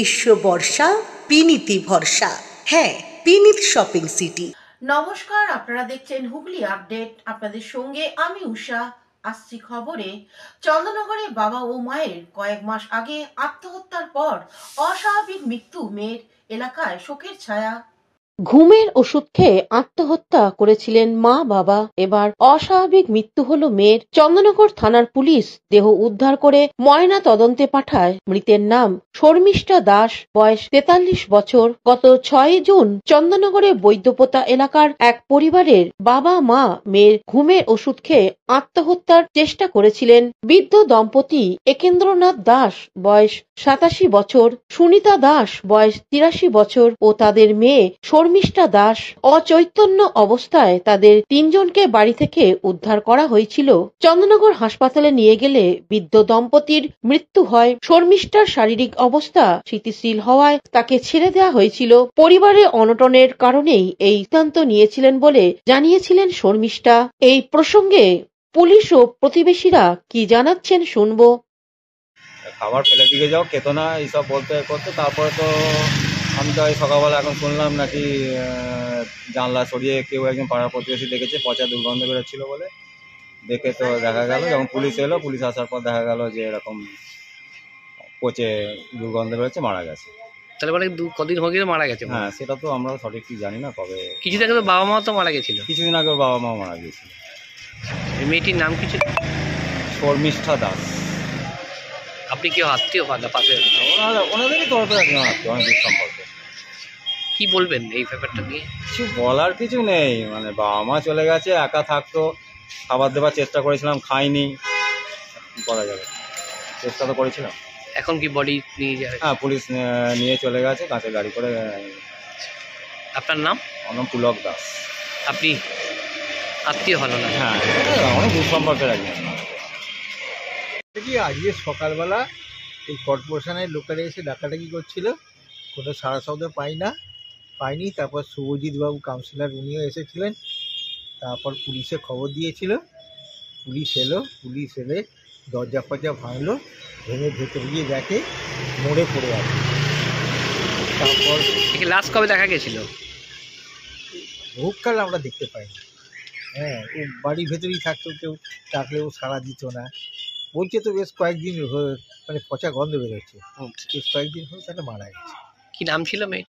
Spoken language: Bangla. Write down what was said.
গ্রীষ্ম বর্ষা পিনিতি ভরসা। হ্যাঁ, পিনিত শপিং সিটি। নমস্কার, আপনারা দেখছেন হুগলি আপডেট। আপনাদের সঙ্গে আমি উষা। আসছি খবরে। চন্দননগরে বাবা ও মায়ের কয়েক মাস আগে আত্মহত্যার পর অস্বাভাবিক মৃত্যু মেয়ের, এলাকায় শোকের ছায়া। ঘুমের ওষুধ খেয়ে আত্মহত্যা করেছিলেন মা বাবা, এবার অস্বাভাবিক মৃত্যু হলো মেয়ের। চন্দননগর থানার পুলিশ দেহ উদ্ধার করে ময়না তদন্তে পাঠায়। মৃতের নাম শর্মিষ্ঠা দাস, বয়স 43 বছর। গত 6 জুন চন্দননগরে বৈদ্যপোতা এলাকার এক পরিবারের বাবা মা মেয়ের ঘুমের ওষুধ খেয়ে আত্মহত্যার চেষ্টা করেছিলেন। বৃদ্ধ দম্পতি একেন্দ্রনাথ দাস, বয়স 87 বছর, সুনিতা দাস, বয়স 83 বছর ও তাদের মেয়ে শর্মিষ্ঠা দাস অচৈতন্য অবস্থায় তাদের তিনজনকে বাড়ি থেকে উদ্ধার করা হয়েছিল। চন্দননগর হাসপাতালে নিয়ে গেলে বৃদ্ধ দম্পতির মৃত্যু হয়। শর্মিষ্ঠার শারীরিক অবস্থা স্থিতিশীল হওয়ায় তাকে ছেড়ে দেওয়া হয়েছিল। পরিবারের অনটনের কারণেই এই সিদ্ধান্ত নিয়েছিলেন বলে জানিয়েছিলেন শর্মিষ্ঠা। এই প্রসঙ্গে পুলিশ ও প্রতিবেশীরা কি জানাচ্ছেন শুনবো। খাবার ফেলে দিকে যাও, খেতো না, এইসব বলতে করতে তারপরে তো আমি তো এই সকালবেলা এখন শুনলাম নাকি জানলা সরিয়ে কেউ একজন পাড়ার প্রতিবেশী দেখেছে, পচা দুর্গন্ধ বেরোচ্ছিল বলে। দেখে তো দেখা গেল, যখন পুলিশ এলো, পুলিশ আসার পর দেখা গেল যে এরকম পচে দুর্গন্ধ বেরোচ্ছে, মারা গেছে। তাহলে মানে কদিন হয়ে গেলে মারা গেছে? হ্যাঁ, সেটা তো আমরা সঠিক ঠিক জানি না কবে। কিছুদিন আগে তো বাবা মা তো মারা গেছিল। কিছুদিন আগে ওর বাবা মাও মারা গিয়েছিল। এই মেয়েটির নাম কিছু? শর্মিষ্ঠা দাস। আপনি কেউ আত্মীয় হন না পাশে? ওনাদেরই তরফে একজন আত্মীয়, অনেক সম্পর্কে। কি বলবেন এই ব্যাপারটা নিয়ে? কিছু বলার কিছু নেই, মানে বাবা মা চলে গেছে, একা থাকতো, খাবার দেওয়ার চেষ্টা করেছিলাম, খাইনি, কি করা যাবে, চেষ্টা তো করেছিলাম। এখন কি বডি নিয়ে যাবে? হ্যাঁ, পুলিশ নিয়ে চলে গেছে কাঁচের গাড়ি করে। আপনার নাম? আমার নাম পুলক দাস। আপনি আত্মীয় হন না? হ্যাঁ, অনেক দূর সম্পর্কের একজন। কি আজকে সকালবেলা এই কর্পোরেশনের লোকেরা এসে ডাকাডাকি করছিল, কোনো সাড়া শব্দ পাইনি। তারপর শুভজিৎ বাবু কাউন্সিলর উনিও এসেছিলেন, তারপর পুলিশে খবর দিয়েছিল, পুলিশ এলে দরজা ফরজা ভাঙলো, ভেঙে ভেতরে গিয়ে দেখে মরে পড়ে আছে। তারপর লাস্ট কবে দেখা গেছিল? বহুকাল আমরা দেখতে পাইনি। হ্যাঁ, ও বাড়ির ভেতরেই থাকতো, কেউ ডাকলেও সাড়া দিত না। বলছে তো বেশ কয়েকদিন মানে পচা গন্ধ বেরোচ্ছে, বেশ কয়েকদিন হয়ে তাহলে মারা গেছে। কি নাম ছিল মেয়ে?